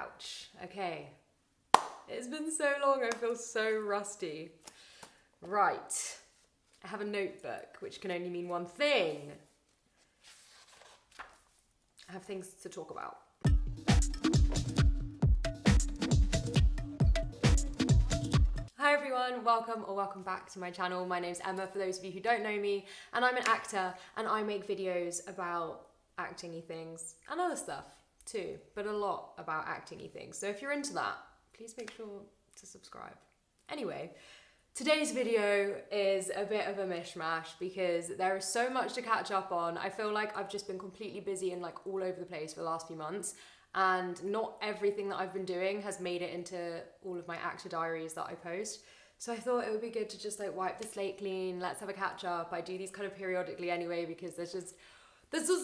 couch. Okay. It's been so long, I feel so rusty. Right. I have a notebook, which can only mean one thing. I have things to talk about. Hi everyone, welcome back to my channel. My name's Emma, for those of you who don't know me, and I'm an actor, and I make videos about acting-y things, and other stuff too, but a lot about acting-y things. So if you're into that, please make sure to subscribe. Anyway, today's video is a bit of a mishmash because there is so much to catch up on. I feel like I've just been completely busy and like all over the place for the last few months, and not everything that I've been doing has made it into all of my actor diaries that I post. So I thought it would be good to just like wipe the slate clean, let's have a catch up. I do these kind of periodically anyway because there's just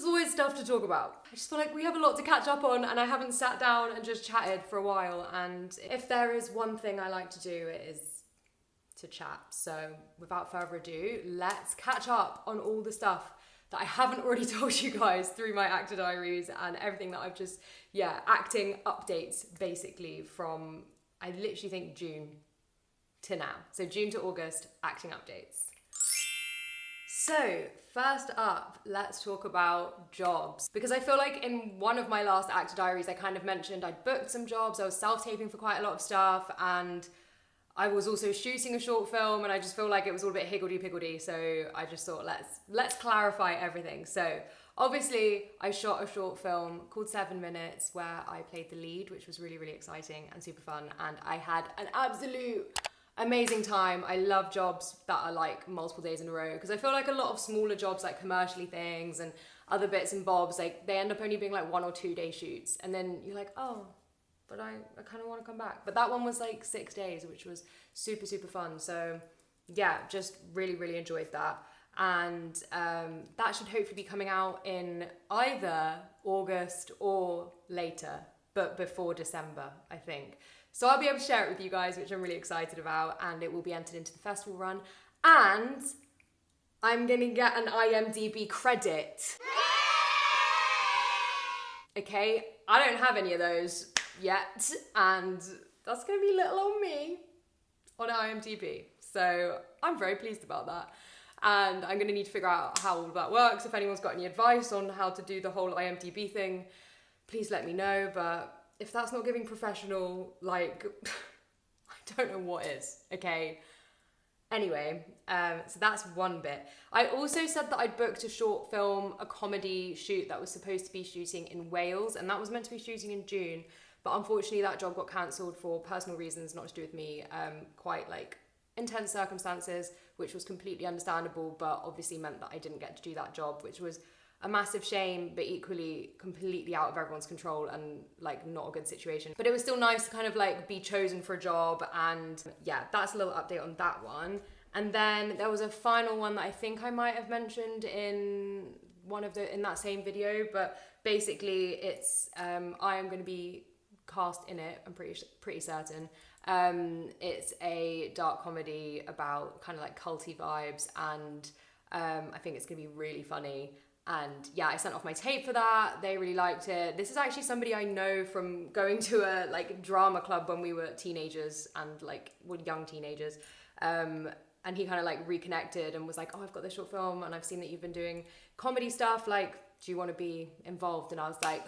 always stuff to talk about. I just feel like we have a lot to catch up on and I haven't sat down and just chatted for a while, and if there is one thing I like to do, it is to chat. So without further ado, let's catch up on all the stuff that I haven't already told you guys through my actor diaries and everything that I've just, acting updates basically from, I literally think June to now. So June to August, acting updates. So first up, let's talk about jobs. Because I feel like in one of my last actor diaries, I kind of mentioned I'd booked some jobs, I was self-taping for quite a lot of stuff, and I was also shooting a short film, and I just feel like it was all a bit higgledy-piggledy, so I just thought let's clarify everything. So obviously I shot a short film called 7 Minutes where I played the lead, which was really, really exciting and super fun, and I had an absolute amazing time. I love jobs that are like multiple days in a row, because I feel like a lot of smaller jobs, like commercially things and other bits and bobs, like they end up only being like 1 or 2 day shoots, and then you're like, oh, but I kind of want to come back. But that one was like 6 days, which was super, super fun. So yeah, just really, really enjoyed that. And that should hopefully be coming out in either August or later, but before December, I think. So I'll be able to share it with you guys, which I'm really excited about, and it will be entered into the festival run. And I'm gonna get an IMDb credit. Okay, I don't have any of those yet, and that's gonna be little on me on IMDb. So I'm very pleased about that. And I'm gonna need to figure out how all of that works. If anyone's got any advice on how to do the whole IMDb thing, please let me know. But if that's not giving professional, like, I don't know what is, okay? Anyway, so that's one bit. I also said that I'd booked a short film, a comedy shoot that was supposed to be shooting in Wales, and that was meant to be shooting in June, but unfortunately that job got cancelled for personal reasons, not to do with me, quite like intense circumstances, which was completely understandable, but obviously meant that I didn't get to do that job, which was a massive shame, but equally completely out of everyone's control and like not a good situation. But it was still nice to kind of like be chosen for a job, and yeah, that's a little update on that one. And then there was a final one that I think I might have mentioned in in that same video, but basically it's I am going to be cast in it, I'm pretty certain. It's a dark comedy about kind of like culty vibes, and I think it's going to be really funny. And yeah, I sent off my tape for that. They really liked it. This is actually somebody I know from going to a like drama club when we were teenagers and like young teenagers. And he kind of like reconnected and was like, oh, I've got this short film and I've seen that you've been doing comedy stuff. Like, do you want to be involved? And I was like,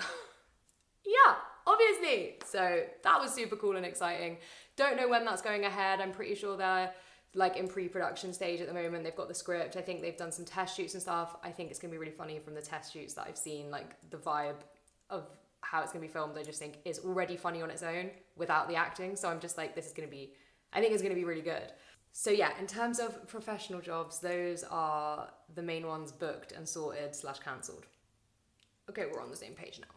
yeah, obviously. So that was super cool and exciting. Don't know when that's going ahead. I'm pretty sure they're like in pre-production stage at the moment. They've got the script. I think they've done some test shoots and stuff. I think it's gonna be really funny from the test shoots that I've seen. Like the vibe of how it's gonna be filmed, I just think is already funny on its own without the acting. So I'm just like, I think it's gonna be really good. So yeah, in terms of professional jobs, those are the main ones booked and sorted / cancelled. Okay, we're on the same page now.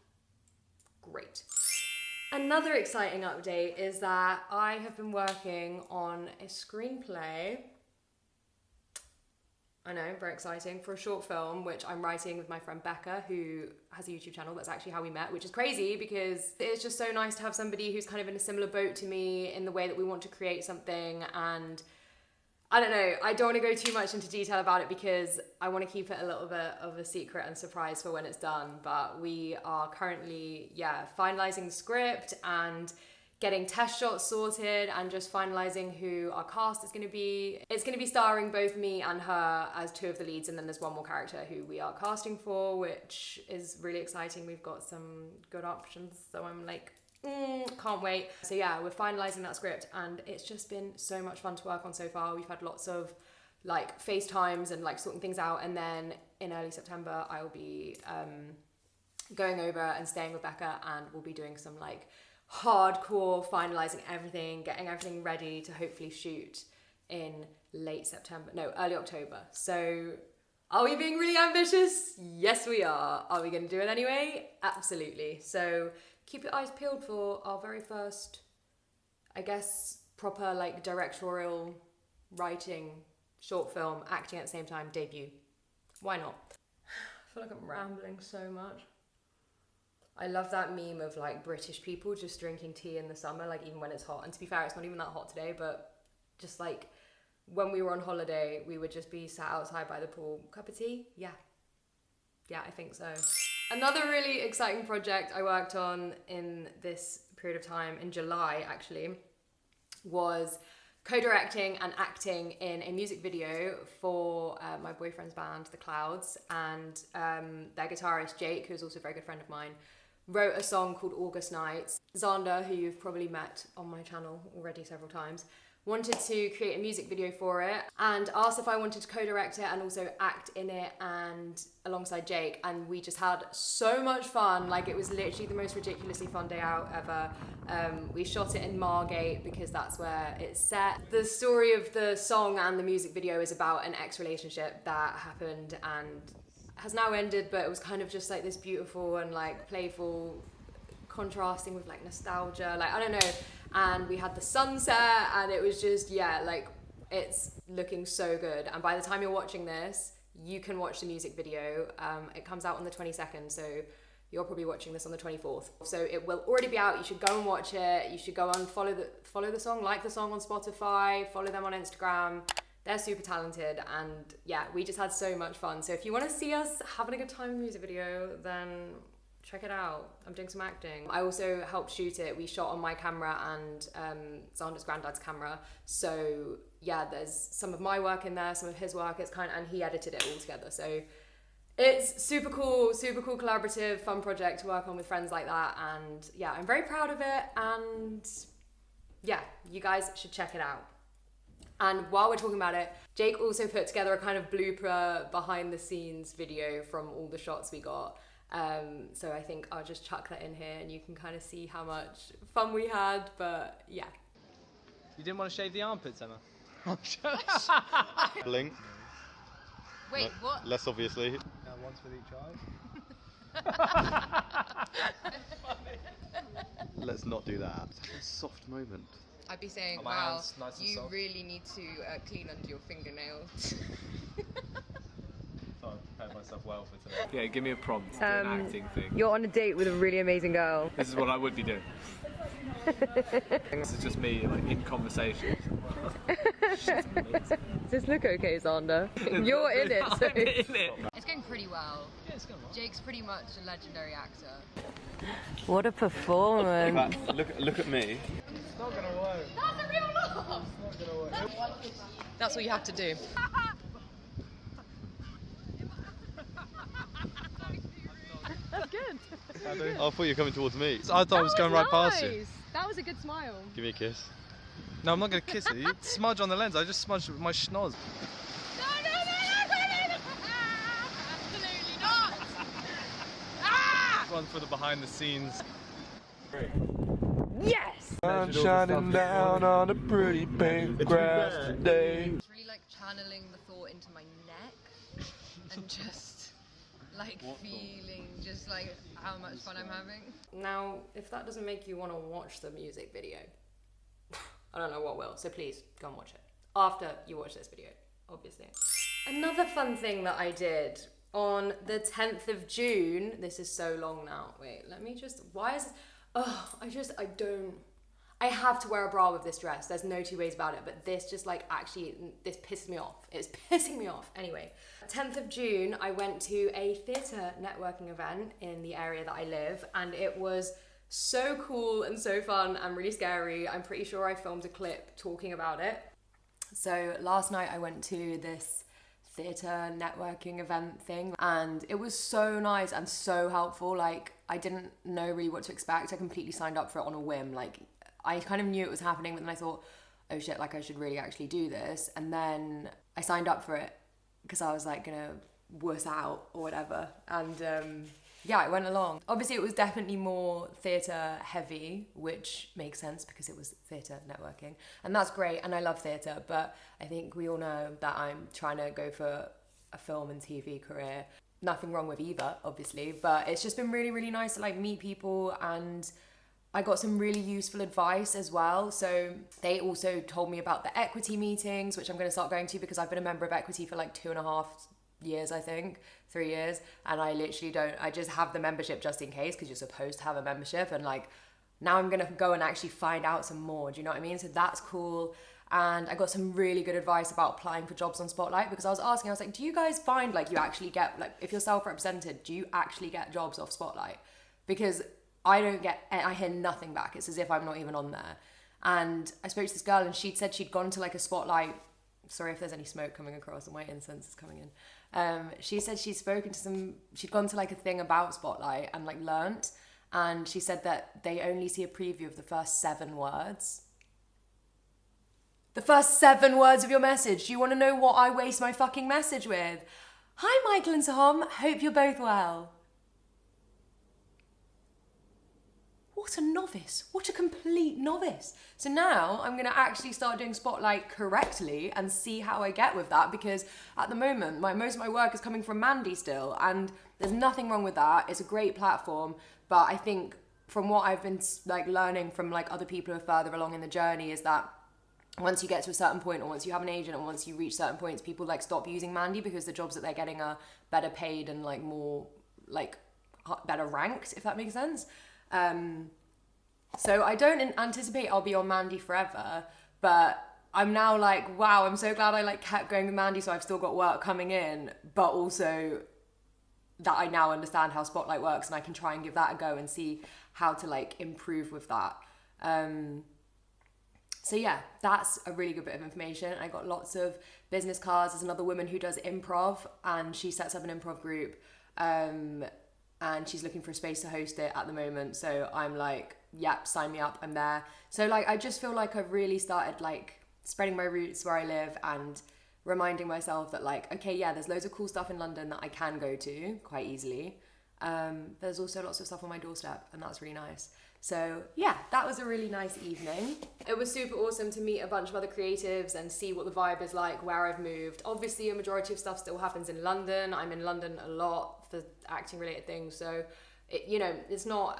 Great. Another exciting update is that I have been working on a screenplay. I know, very exciting, for a short film, which I'm writing with my friend Becca, who has a YouTube channel. That's actually how we met, which is crazy because it's just so nice to have somebody who's kind of in a similar boat to me in the way that we want to create something. And I don't know, I don't want to go too much into detail about it because I want to keep it a little bit of a secret and surprise for when it's done. But we are currently, finalizing the script and getting test shots sorted and just finalizing who our cast is going to be. It's going to be starring both me and her as two of the leads, and then there's one more character who we are casting for, which is really exciting. We've got some good options, so I'm like, can't wait. So yeah, we're finalizing that script, and it's just been so much fun to work on so far. We've had lots of like FaceTimes and like sorting things out, and then in early September I will be going over and staying with Becca, and we'll be doing some like hardcore finalizing everything, getting everything ready to hopefully shoot in early October. So are we being really ambitious? Yes, we are. Are we going to do it anyway? Absolutely. So keep your eyes peeled for our very first, I guess, proper like directorial writing, short film, acting at the same time, debut. Why not? I feel like I'm rambling so much. I love that meme of like British people just drinking tea in the summer, like even when it's hot. And to be fair, it's not even that hot today, but just like when we were on holiday, we would just be sat outside by the pool. Cup of tea? Yeah, I think so. Another really exciting project I worked on in this period of time, in July actually, was co-directing and acting in a music video for my boyfriend's band, The Clouds, and their guitarist Jake, who's also a very good friend of mine, wrote a song called August Nights. Xander, who you've probably met on my channel already several times, wanted to create a music video for it and asked if I wanted to co-direct it and also act in it and alongside Jake, and we just had so much fun. Like, it was literally the most ridiculously fun day out ever. We shot it in Margate because that's where it's set. The story of the song and the music video is about an ex-relationship that happened and has now ended, but it was kind of just like this beautiful and like playful contrasting with like nostalgia, like I don't know. And we had the sunset and it was just, like it's looking so good. And by the time you're watching this, you can watch the music video. It comes out on the 22nd, so you're probably watching this on the 24th. So it will already be out. You should go and watch it. You should go and follow the song, like the song on Spotify, follow them on Instagram. They're super talented, and we just had so much fun. So if you want to see us having a good time in the music video, then check it out. I'm doing some acting. I also helped shoot it. We shot on my camera and Xander's granddad's camera. So there's some of my work in there, some of his work. And he edited it all together. So it's super cool collaborative, fun project to work on with friends like that. And I'm very proud of it. And you guys should check it out. And while we're talking about it, Jake also put together a kind of blooper behind the scenes video from all the shots we got. So I think I'll just chuck that in here and you can kind of see how much fun we had, but You didn't want to shave the armpits, Emma? Blink. Wait, No, what? less obviously. Once with each eye. Let's not do that. Such a soft moment. I'd be saying, my wow, hands nice and you soft. really need to clean under your fingernails. Thought I prepared myself well for today. Yeah, give me a prompt. Do an acting thing. You're on a date with a really amazing girl. This is what I would be doing. This is just me, like, in conversation. Shit, Does this look okay, Xander? You're in it, so... I'm in it. It's going pretty well. Yeah, it's going well. Jake's pretty much a legendary actor. What a performance. Look at me. It's not going to work. That's a real laugh! It's not going to work. That's what you have to do. That's good. I thought you were coming towards me. I thought I was going right past you. That was a good smile. Give me a kiss. No, I'm not going to kiss it. You smudge on the lens. I just smudged with my schnoz. No, absolutely not! One for the behind the scenes. Yes! I'm shining down on a pretty pink grass today. It's really like channeling the thought into my neck and just like feeling just like how much fun I'm having. Now, if that doesn't make you want to watch the music video, I don't know what will, so please go and watch it. After you watch this video, obviously. Another fun thing that I did on the 10th of June, this is so long now, wait, let me just, why is, I I have to wear a bra with this dress. There's no two ways about it. But this just like actually, this pisses me off. It's pissing me off. Anyway, 10th of June, I went to a theatre networking event in the area that I live, and it was so cool and so fun and really scary. I'm pretty sure I filmed a clip talking about it. So last night I went to this theatre networking event thing, and it was so nice and so helpful. Like, I didn't know really what to expect. I completely signed up for it on a whim. Like, I kind of knew it was happening, but then I thought, oh shit, like I should really actually do this. And then I signed up for it because I was like gonna wuss out or whatever. And yeah, I went along. Obviously it was definitely more theatre heavy, which makes sense because it was theatre networking. And that's great, and I love theatre, but I think we all know that I'm trying to go for a film and TV career. Nothing wrong with either, obviously, but it's just been really, really nice to like meet people, and I got some really useful advice as well. So they also told me about the equity meetings, which I'm going to start going to because I've been a member of equity for like 2.5 years, I think, 3 years, and I just have the membership just in case because you're supposed to have a membership, and like now I'm gonna go and actually find out some more, do you know what I mean? So that's cool. And I got some really good advice about applying for jobs on Spotlight, because I was like, do you guys find like you actually get, like if you're self-represented, do you actually get jobs off Spotlight? Because I hear nothing back. It's as if I'm not even on there. And I spoke to this girl and she'd said she'd gone to like a Spotlight, sorry if there's any smoke coming across and my incense is coming in. She said she'd gone to like a thing about Spotlight and like learnt, and she said that they only see a preview of the first 7 words. The first 7 words of your message. Do you want to know what I waste my fucking message with? Hi Michael and Tom, hope you're both well. What a novice. What a complete novice. So now I'm going to actually start doing Spotlight correctly and see how I get with that, because at the moment, most of my work is coming from Mandy still, and there's nothing wrong with that. It's a great platform, but I think from what I've been like learning from like other people who are further along in the journey is that once you get to a certain point, or once you have an agent, or once you reach certain points, people like stop using Mandy because the jobs that they're getting are better paid and like more like better ranked, if that makes sense. So I don't anticipate I'll be on Mandy forever, but I'm now like, wow, I'm so glad I like kept going with Mandy, so I've still got work coming in, but also that I now understand how Spotlight works and I can try and give that a go and see how to like improve with that. So yeah, that's a really good bit of information. I got lots of business cards. There's another woman who does improv, and she sets up an improv group, and she's looking for a space to host it at the moment. So I'm like, yep, sign me up, I'm there. So like, I just feel like I've really started like spreading my roots where I live and reminding myself that like, okay, yeah, there's loads of cool stuff in London that I can go to quite easily. There's also lots of stuff on my doorstep, and that's really nice. So yeah, that was a really nice evening. It was super awesome to meet a bunch of other creatives and see what the vibe is like where I've moved. Obviously, a majority of stuff still happens in London. I'm in London a lot for acting related things. So, it's not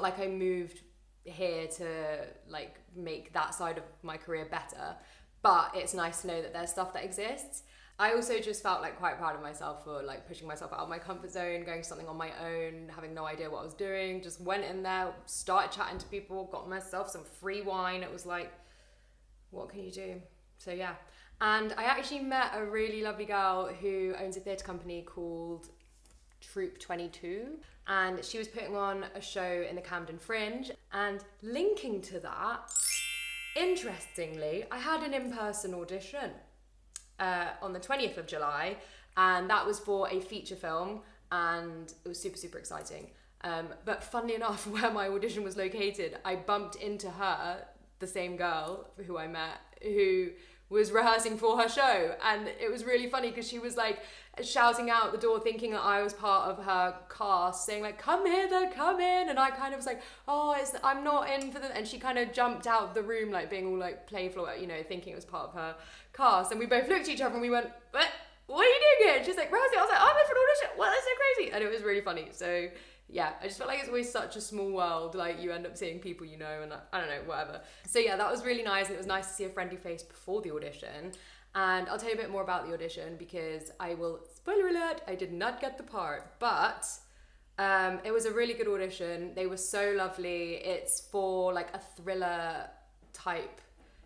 like I moved here to like make that side of my career better. But it's nice to know that there's stuff that exists. I also just felt like quite proud of myself for like pushing myself out of my comfort zone, going to something on my own, having no idea what I was doing, just went in there, started chatting to people, got myself some free wine. It was like, what can you do? So yeah. And I actually met a really lovely girl who owns a theatre company called Troop 22, and she was putting on a show in the Camden Fringe. And linking to that, interestingly, I had an in-person audition on the 20th of July, and that was for a feature film, and it was super, super exciting. But funnily enough, where my audition was located, I bumped into her, the same girl who I met, who was rehearsing for her show, and it was really funny because she was like shouting out the door thinking that I was part of her cast, saying like, come hither, come in, and I kind of was like, I'm not in for the, and she kind of jumped out of the room like being all like playful, thinking it was part of her cast, and we both looked at each other and we went, what are you doing here? And she's like, Rosie. I was like, I'm in for an audition. Well, that's so crazy. And it was really funny. So yeah, I just felt like it's always such a small world. Like you end up seeing people you know, and I don't know, whatever. So yeah, that was really nice, and it was nice to see a friendly face before the audition. And I'll tell you a bit more about the audition because spoiler alert, I did not get the part, but It was a really good audition. They were so lovely. It's for like a thriller type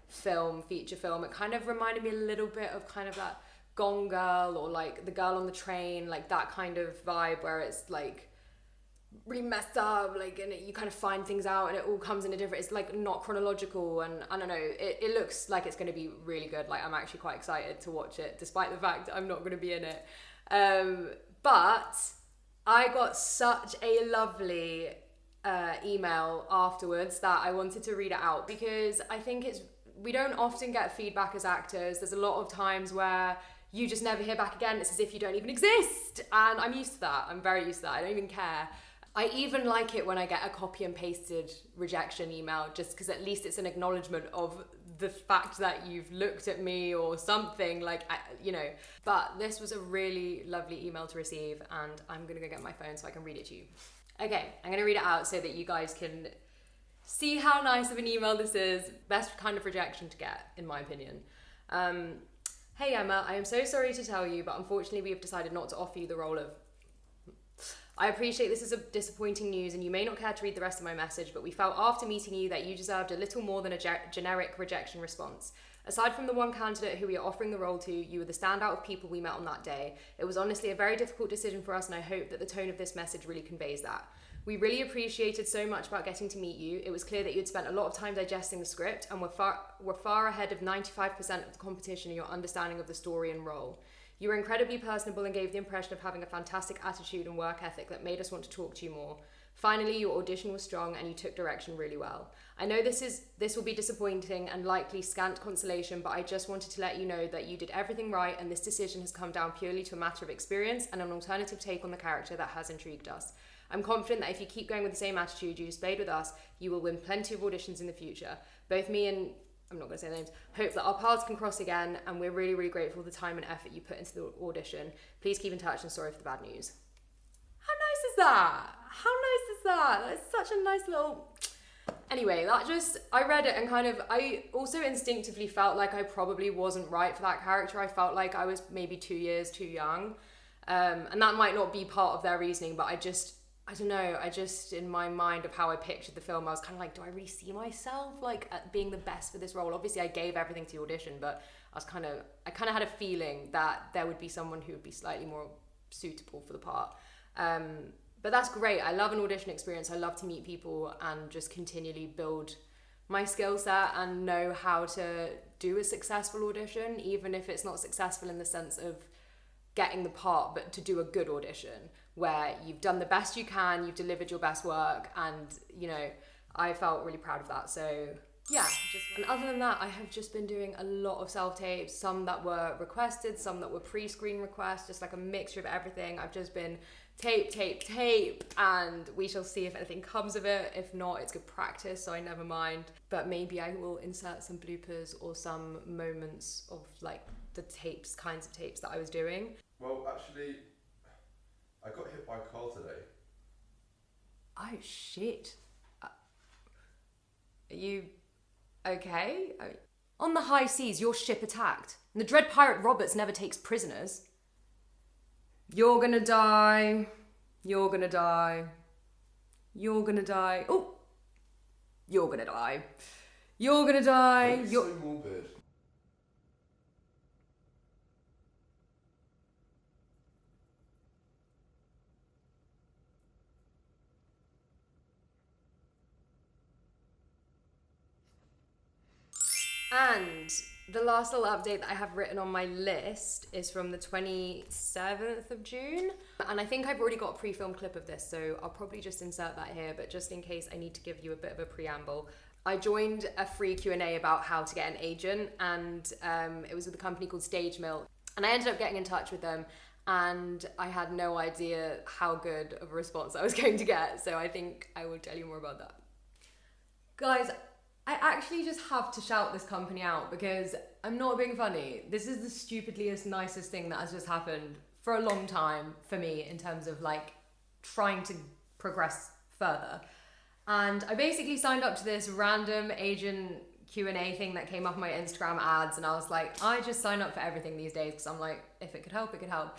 film, feature film. It kind of reminded me a little bit of kind of that Gone Girl or like The Girl on the Train, like that kind of vibe where it's like really messed up, like, and you kind of find things out and it all comes in a different, it's like not chronological, and I don't know, it looks like it's going to be really good. Like, I'm actually quite excited to watch it despite the fact that I'm not going to be in it. But I got such a lovely email afterwards that I wanted to read it out, because I think we don't often get feedback as actors. There's a lot of times where you just never hear back again. It's as if you don't even exist. And I'm used to that. I'm very used to that. I don't even care. I even like it when I get a copy and pasted rejection email, just because at least it's an acknowledgement of the fact that you've looked at me or something, like, you know. But this was a really lovely email to receive, and I'm going to go get my phone so I can read it to you. Okay, I'm going to read it out so that you guys can see how nice of an email this is. Best kind of rejection to get, in my opinion. Hey Emma, I am so sorry to tell you, but unfortunately we have decided not to offer you the role of... I appreciate this is a disappointing news and you may not care to read the rest of my message, but we felt after meeting you that you deserved a little more than a generic rejection response. Aside from the one candidate who we are offering the role to, you were the standout of people we met on that day. It was honestly a very difficult decision for us, and I hope that the tone of this message really conveys that. We really appreciated so much about getting to meet you. It was clear that you'd spent a lot of time digesting the script and were far ahead of 95% of the competition in your understanding of the story and role. You were incredibly personable and gave the impression of having a fantastic attitude and work ethic that made us want to talk to you more. Finally, your audition was strong and you took direction really well. I know this will be disappointing and likely scant consolation, but I just wanted to let you know that you did everything right, and this decision has come down purely to a matter of experience and an alternative take on the character that has intrigued us. I'm confident that if you keep going with the same attitude you displayed with us, you will win plenty of auditions in the future. Both me and, I'm not going to say names, hope that our paths can cross again, and we're really, really grateful for the time and effort you put into the audition. Please keep in touch, and sorry for the bad news. How nice is that? How nice is that? That's such a nice little... Anyway, I read it and kind of, I also instinctively felt like I probably wasn't right for that character. I felt like I was maybe 2 years too young. And that might not be part of their reasoning, but I don't know, in my mind of how I pictured the film, I was kind of like, do I really see myself like at being the best for this role? Obviously I gave everything to the audition, but I kind of had a feeling that there would be someone who would be slightly more suitable for the part. But that's great. I love an audition experience. I love to meet people and just continually build my skill set and know how to do a successful audition, even if it's not successful in the sense of getting the part, but to do a good audition where you've done the best you can, you've delivered your best work, and, you know, I felt really proud of that. So yeah, and other than that, I have just been doing a lot of self-tapes, some that were requested, some that were pre-screen requests, just like a mixture of everything. I've just been tape, and we shall see if anything comes of it. If not, it's good practice, so I never mind. But maybe I will insert some bloopers or some moments of like the kinds of tapes that I was doing. Well, actually, I got hit by a car today. Oh shit. Are you okay? On the high seas, your ship attacked, and the dread pirate Roberts never takes prisoners. You're gonna die. You're gonna die. You're gonna die. Oh! You're gonna die. You're gonna die. That's so morbid. And the last little update that I have written on my list is from the 27th of June. And I think I've already got a pre-filmed clip of this, so I'll probably just insert that here, but just in case I need to give you a bit of a preamble. I joined a free Q&A about how to get an agent, and it was with a company called Stage Mill. And I ended up getting in touch with them, and I had no idea how good of a response I was going to get, so I think I will tell you more about that. Guys, I actually just have to shout this company out because I'm not being funny. This is the stupidliest, nicest thing that has just happened for a long time for me in terms of like trying to progress further. And I basically signed up to this random agent Q&A thing that came up on my Instagram ads, and I was like, I just sign up for everything these days because I'm like, if it could help, it could help.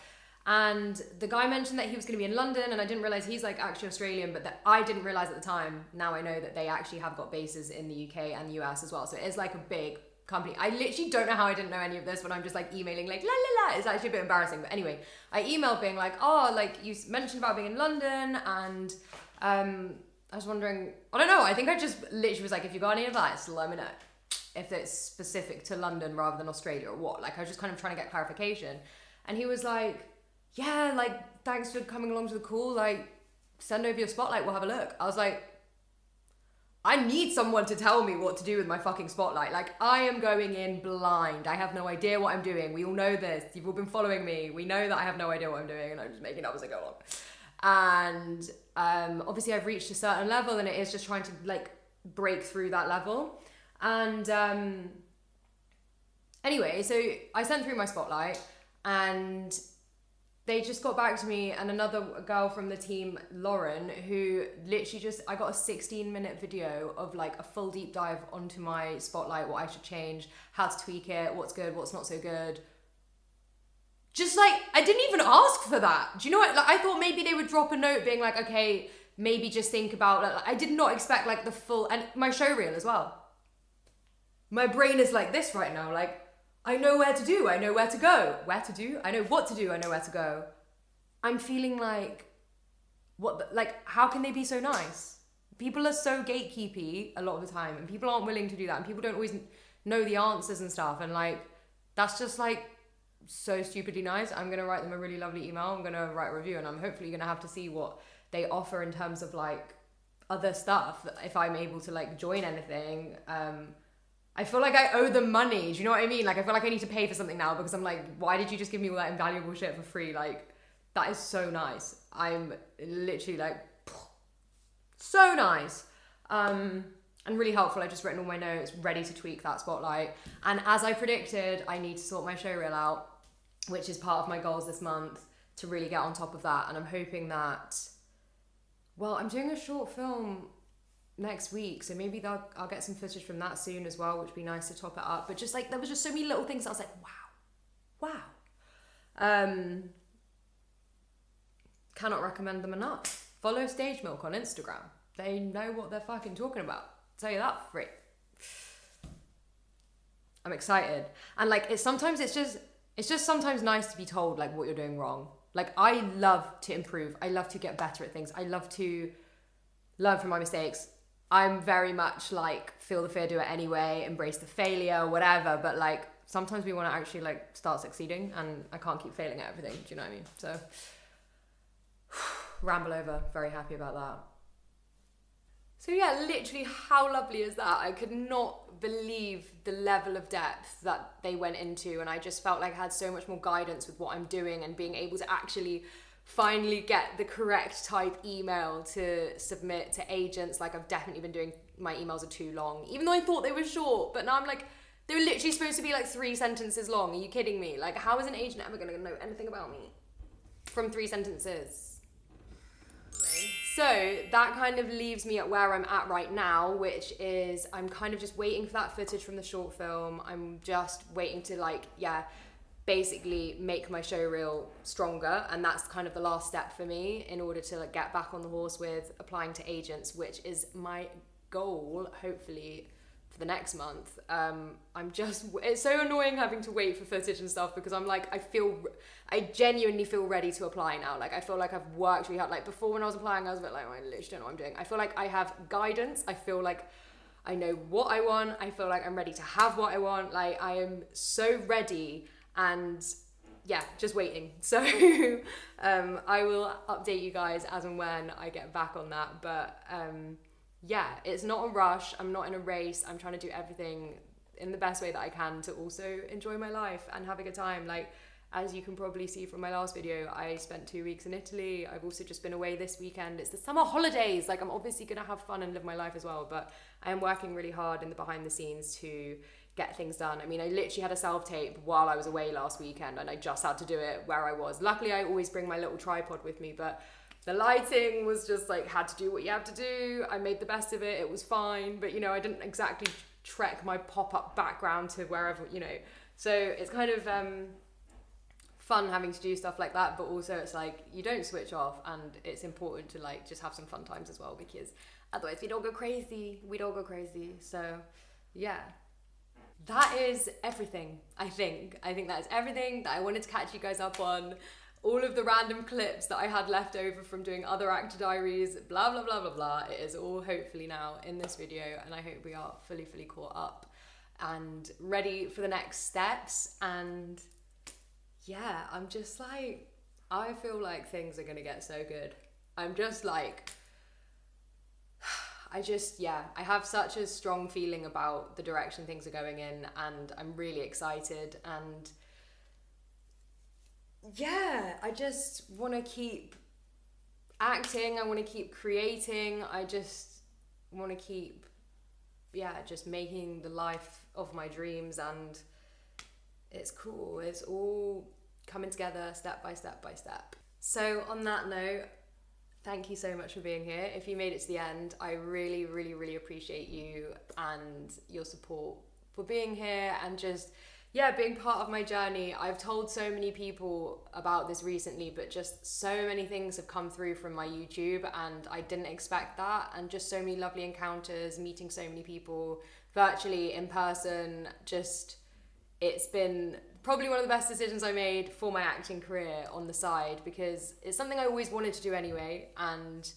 And the guy mentioned that he was going to be in London, and I didn't realize he's like actually Australian, but that I didn't realize at the time. Now I know that they actually have got bases in the UK and the US as well. So it is like a big company. I literally don't know how I didn't know any of this when I'm just like emailing like la la la. It's actually a bit embarrassing, but anyway, I emailed being like, oh, like you mentioned about being in London, and I was wondering, I don't know, I think I just literally was like, if you got any advice, let me know. If it's specific to London rather than Australia or what. Like I was just kind of trying to get clarification. And he was like, yeah, like, thanks for coming along to the call. Like, send over your spotlight, we'll have a look. I was like, I need someone to tell me what to do with my fucking spotlight. Like, I am going in blind. I have no idea what I'm doing. We all know this. You've all been following me. We know that I have no idea what I'm doing, and I'm just making it up as I go along. And obviously I've reached a certain level, and it is just trying to, like, break through that level. And anyway, so I sent through my spotlight, and they just got back to me, and another girl from the team, Lauren, who literally I got a 16-minute video of like a full deep dive onto my spotlight, what I should change, how to tweak it, what's good, what's not so good. Just like, I didn't even ask for that. Do you know what? Like, I thought maybe they would drop a note being like, okay, maybe just think about it. Like, I did not expect like the full, and my show reel as well. My brain is like this right now, like, I know where to do, I know where to go. Where to do? I know what to do, I know where to go. I'm feeling like, how can they be so nice? People are so gatekeepy a lot of the time, and people aren't willing to do that, and people don't always know the answers and stuff, and like, that's just like, so stupidly nice. I'm gonna write them a really lovely email, I'm gonna write a review, and I'm hopefully gonna have to see what they offer in terms of like, other stuff, if I'm able to like join anything. I feel like I owe them money. Do you know what I mean? Like, I feel like I need to pay for something now, because I'm like, why did you just give me all that invaluable shit for free? Like, that is so nice. I'm literally like, so nice. And really helpful. I've just written all my notes, ready to tweak that spotlight. And as I predicted, I need to sort my show reel out, which is part of my goals this month, to really get on top of that. And I'm hoping that, well, I'm doing a short film next week, so maybe I'll get some footage from that soon as well, which would be nice to top it up. But just like, there was just so many little things that I was like, wow. Cannot recommend them enough. Follow Stage Milk on Instagram. They know what they're fucking talking about. I'll tell you that for free. I'm excited. And like, it's just sometimes nice to be told like what you're doing wrong. Like, I love to improve. I love to get better at things. I love to learn from my mistakes. I'm very much like, feel the fear, do it anyway, embrace the failure, whatever. But like, sometimes we want to actually like start succeeding, and I can't keep failing at everything. Do you know what I mean? So, ramble over. Very happy about that. So yeah, literally, how lovely is that? I could not believe the level of depth that they went into, and I just felt like I had so much more guidance with what I'm doing, and being able to actually finally get the correct type email to submit to agents. Like, I've definitely been doing, my emails are too long, even though I thought they were short, but now I'm like, they were literally supposed to be like 3 sentences long. Are you kidding me? Like, how is an agent ever gonna know anything about me from 3 sentences? So that kind of leaves me at where I'm at right now, which is I'm kind of just waiting for that footage from the short film. I'm just waiting to like, basically make my show reel stronger, and that's kind of the last step for me in order to like get back on the horse with applying to agents, which is my goal, hopefully, for the next month. It's so annoying having to wait for footage and stuff, because I'm like, I genuinely feel ready to apply now. Like, I feel like I've worked really hard. Like, before when I was applying, I was a bit like, I literally don't know what I'm doing. I feel like I have guidance. I feel like I know what I want. I feel like I'm ready to have what I want. Like, I am so ready, and yeah, just waiting. So I will update you guys as and when I get back on that. But yeah, it's not a rush. I'm not in a race. I'm trying to do everything in the best way that I can to also enjoy my life and have a good time. Like, as you can probably see from my last video, I spent 2 weeks in Italy. I've also just been away this weekend. It's the summer holidays. Like, I'm obviously gonna have fun and live my life as well, but I am working really hard in the behind the scenes to get things done. I mean, I literally had a self-tape while I was away last weekend, and I just had to do it where I was. Luckily, I always bring my little tripod with me, but the lighting was just like, had to do what you have to do. I made the best of it. It was fine, but you know, I didn't exactly trek my pop-up background to wherever, you know. So it's kind of fun having to do stuff like that, but also it's like you don't switch off, and it's important to like just have some fun times as well, because otherwise we'd all go crazy. So yeah, that is everything. I think that is everything that I wanted to catch you guys up on. All of the random clips that I had left over from doing other actor diaries, blah blah blah blah blah, it is all hopefully now in this video, and I hope we are fully caught up and ready for the next steps. And yeah, I'm just like, I feel like things are gonna get so good. I'm just like, I have such a strong feeling about the direction things are going in, and I'm really excited. And yeah, I just want to keep acting, I want to keep creating, I just want to keep, just making the life of my dreams. And it's cool, it's all coming together step by step by step. So on that note, thank you so much for being here. If you made it to the end, I really appreciate you and your support for being here and just being part of my journey. I've told so many people about this recently, but just so many things have come through from my YouTube, and I didn't expect that. And just so many lovely encounters, meeting so many people virtually, in person. Just, it's been probably one of the best decisions I made for my acting career on the side, because it's something I always wanted to do anyway, and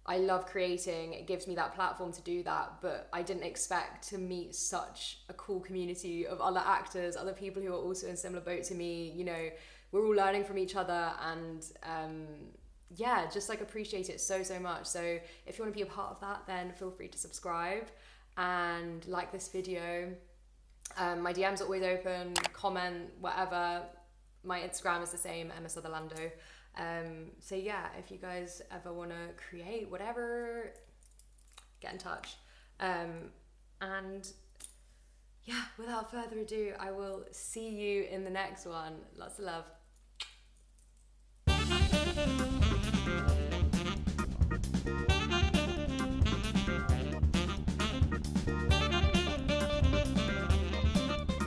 I love creating. It gives me that platform to do that, but I didn't expect to meet such a cool community of other actors, other people who are also in similar boat to me. You know, we're all learning from each other, and just like appreciate it so much. So if you want to be a part of that, then feel free to subscribe and like this video. My DMs are always open, comment, whatever. My Instagram is the same, Emma Sutherlando. So yeah, if you guys ever want to create whatever, get in touch. And yeah, without further ado, I will see you in the next one. Lots of love.